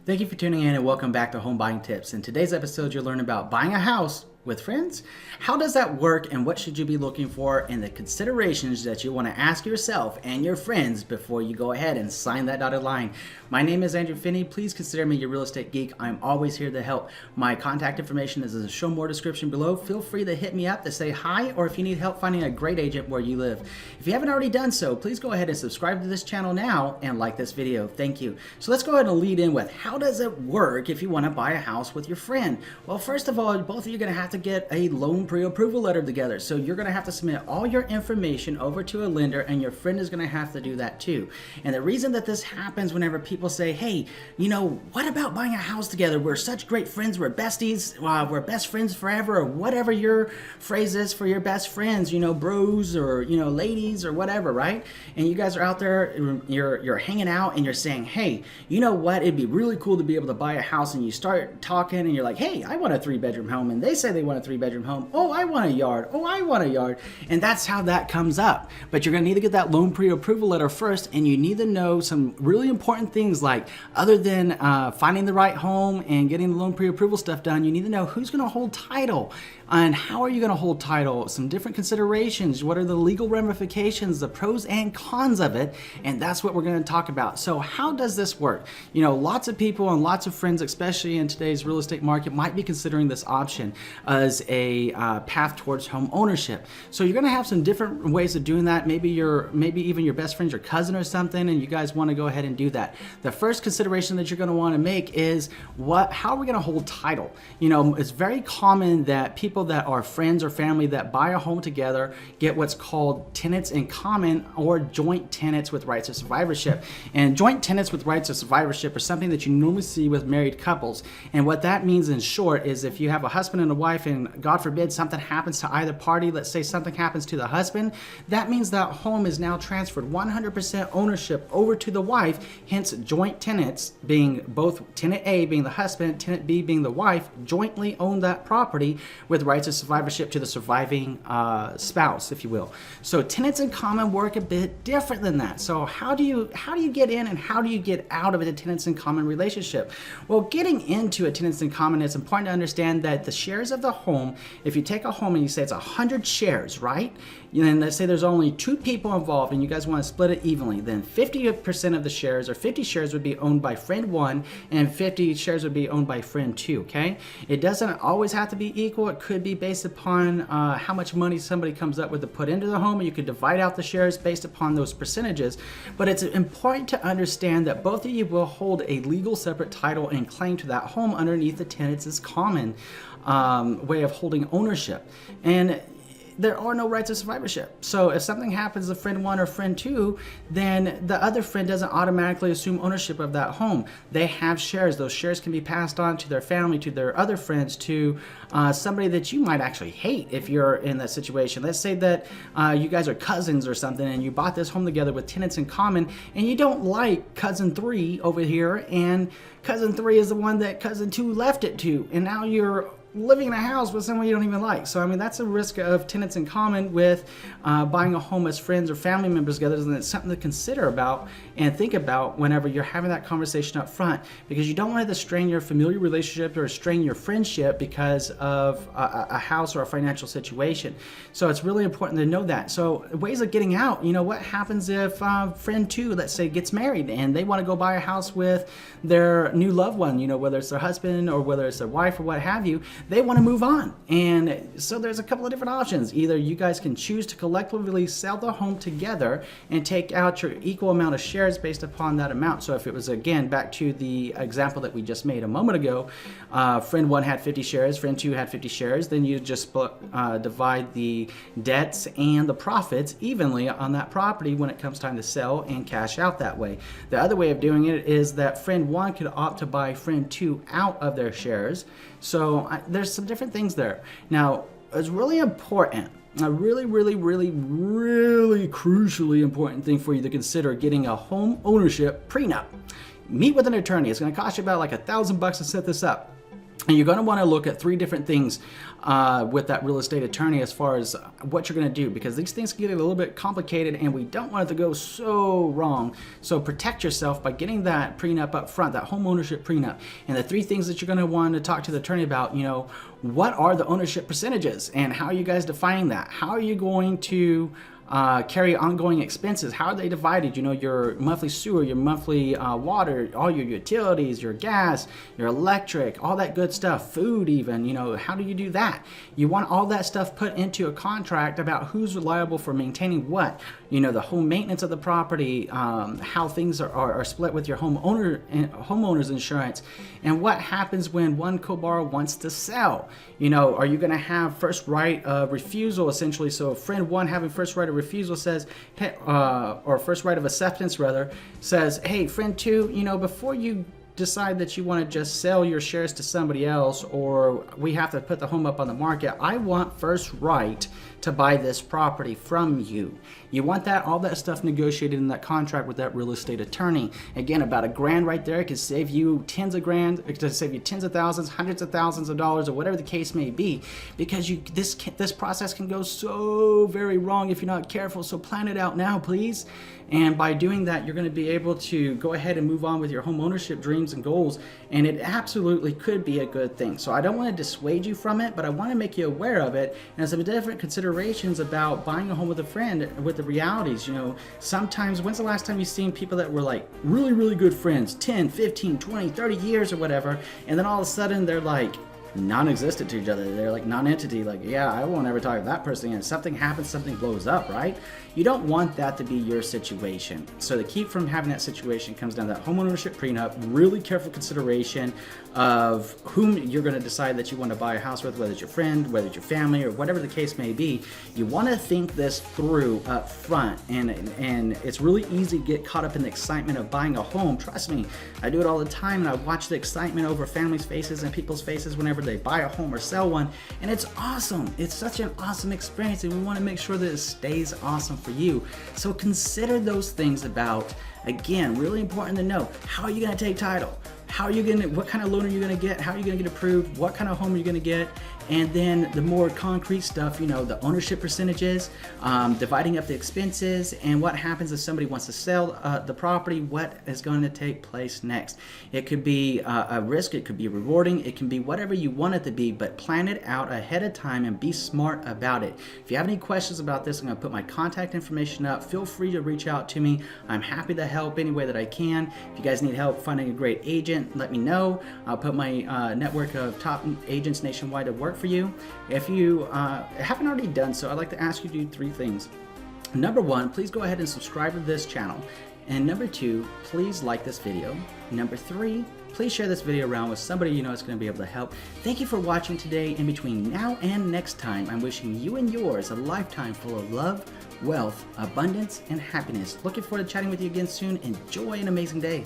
Thank you for tuning in and welcome back to Home Buying Tips. In today's episode, you'll learn about buying a house with friends. How does that work and what should you be looking for and the considerations that you want to ask yourself and your friends before you go ahead and sign that dotted line. My name is Andrew Finney. Please consider me your real estate geek. I'm always here to help. My contact information is in the show more description below. Feel free to hit me up to say hi or if you need help finding a great agent where you live. If you haven't already done so, please go ahead and subscribe to this channel now and like this video. Thank you. So let's go ahead and lead in with how does it work if you want to buy a house with your friend? Well, first of all, both of you are going to have to get a loan pre-approval letter together. So you're going to have to submit all your information over to a lender and your friend is going to have to do that too. And the reason that this happens whenever people say, hey, you know, what about buying a house together? We're such great friends. We're besties. We're best friends forever, or whatever your phrase is for your best friends, you know, bros or, you know, ladies or whatever, right? And you guys are out there, you're hanging out and you're saying, hey, you know what? It'd be really cool to be able to buy a house, and you start talking and you're like, hey, I want a 3-bedroom home. And they say they want a 3-bedroom home. Oh, I want a yard. Oh, I want a yard. And that's how that comes up. But you're going to need to get that loan pre-approval letter first, and you need to know some really important things like, other than finding the right home and getting the loan pre-approval stuff done, you need to know who's going to hold title and how are you going to hold title, some different considerations, what are the legal ramifications, the pros and cons of it, and that's what we're going to talk about. So how does this work? You know, lots of people and lots of friends, especially in today's real estate market, might be considering this option as a path towards home ownership. So you're going to have some different ways of doing that. Maybe even your best friend's your cousin or something, and you guys want to go ahead and do that. The first consideration that you're going to want to make is how are we going to hold title? You know, it's very common that people that are friends or family that buy a home together get what's called tenants in common or joint tenants with rights of survivorship. And joint tenants with rights of survivorship are something that you normally see with married couples. And what that means in short is if you have a husband and a wife and God forbid something happens to either party, let's say something happens to the husband, that means that home is now transferred 100% ownership over to the wife, hence joint tenants being both tenant A being the husband, tenant B being the wife, jointly own that property with rights of survivorship to the surviving spouse, if you will. So tenants in common work a bit different than that. So how do you get in and how do you get out of a tenants in common relationship? Well, getting into a tenants in common, it's important to understand that the shares of the home, if you take a home and you say it's 100 shares, right? And then let's say there's only 2 people involved and you guys want to split it evenly, then 50% of the shares or 50 shares would be owned by friend 1 and 50 shares would be owned by friend 2, okay? It doesn't always have to be equal. It could be based upon how much money somebody comes up with to put into the home, and you could divide out the shares based upon those percentages. But it's important to understand that both of you will hold a legal separate title and claim to that home underneath the tenants' common way of holding ownership. And there are no rights of survivorship. So if something happens to friend 1 or friend 2, then the other friend doesn't automatically assume ownership of that home. They have shares. Those shares can be passed on to their family, to their other friends, to somebody that you might actually hate if you're in that situation. Let's say that you guys are cousins or something and you bought this home together with tenants in common and you don't like cousin 3 over here, and cousin 3 is the one that cousin 2 left it to, and now you're living in a house with someone you don't even like. So I mean, that's a risk of tenants in common with buying a home as friends or family members together, and it's something to consider about and think about whenever you're having that conversation up front, because you don't want to strain your familiar relationship or strain your friendship because of a house or a financial situation. So it's really important to know that. So ways of getting out, you know, what happens if friend 2, let's say, gets married and they want to go buy a house with their new loved one, you know, whether it's their husband or whether it's their wife or what have you. They want to move on. And so there's a couple of different options. Either you guys can choose to collectively sell the home together and take out your equal amount of shares based upon that amount. So if it was, again, back to the example that we just made a moment ago, friend 1 had 50 shares, friend 2 had 50 shares, then you just divide the debts and the profits evenly on that property when it comes time to sell and cash out that way. The other way of doing it is that friend 1 could opt to buy friend 2 out of their shares. So there's some different things there. Now, it's really important, a really crucially important thing for you to consider getting a home ownership prenup. Meet with an attorney. It's going to cost you about like $1,000 to set this up. And you're going to want to look at 3 different things with that real estate attorney as far as what you're going to do, because these things can get a little bit complicated and we don't want it to go so wrong. So protect yourself by getting that prenup up front, that home ownership prenup. And the 3 things that you're going to want to talk to the attorney about, what are the ownership percentages and how are you guys defining that? How are you going to carry ongoing expenses? How are they divided? Your monthly sewer, your monthly water, all your utilities, your gas, your electric, all that good stuff, food even, how do you do that? You want all that stuff put into a contract about who's liable for maintaining what, the home maintenance of the property, how things are split with your homeowner's insurance, and what happens when one co-borrower wants to sell. Are you going to have first right of refusal, essentially? So friend 1 having first right of refusal says, hey, or first right of acceptance rather, says, hey, friend 2, before you decide that you want to just sell your shares to somebody else, or we have to put the home up on the market, I want first right to buy this property from you. You want all that stuff negotiated in that contract with that real estate attorney. Again, about $1,000 right there could save you tens of grand, it could save you tens of thousands, hundreds of thousands of dollars, or whatever the case may be, because this process can go so very wrong if you're not careful. So plan it out now, please. And by doing that, you're going to be able to go ahead and move on with your home ownership dreams and goals, and it absolutely could be a good thing. So I don't want to dissuade you from it, but I want to make you aware of it and some different considerations about buying a home with a friend, with the realities. Sometimes, when's the last time you've seen people that were like really, really good friends, 10, 15, 20, 30 years or whatever, and then all of a sudden they're like non-existent to each other. They're like non-entity, like, yeah, I won't ever talk to that person again. Something happens, something blows up, right? You don't want that to be your situation. So to keep from having that situation comes down to that homeownership prenup, really careful consideration of whom you're going to decide that you want to buy a house with, whether it's your friend, whether it's your family, or whatever the case may be. You want to think this through up front, and it's really easy to get caught up in the excitement of buying a home. Trust me, I do it all the time, and I watch the excitement over families' faces and people's faces whenever they buy a home or sell one, and it's awesome. It's such an awesome experience, and we want to make sure that it stays awesome for you. So consider those things about, again, really important to know, how are you going to take title? What kind of loan are you going to get? How are you going to get approved? What kind of home are you going to get? And then the more concrete stuff, the ownership percentages, dividing up the expenses, and what happens if somebody wants to sell the property, what is going to take place next. It could be a risk, it could be rewarding, it can be whatever you want it to be, but plan it out ahead of time and be smart about it. If you have any questions about this, I'm going to put my contact information up. Feel free to reach out to me. I'm happy to help any way that I can. If you guys need help finding a great agent, let me know. I'll put my network of top agents nationwide to work for you. If you haven't already done so, I'd like to ask you to do 3 things. Number 1, please go ahead and subscribe to this channel. And number 2, please like this video. Number 3, please share this video around with somebody you know is going to be able to help. Thank you for watching today. In between now and next time, I'm wishing you and yours a lifetime full of love, wealth, abundance, and happiness. Looking forward to chatting with you again soon. Enjoy an amazing day.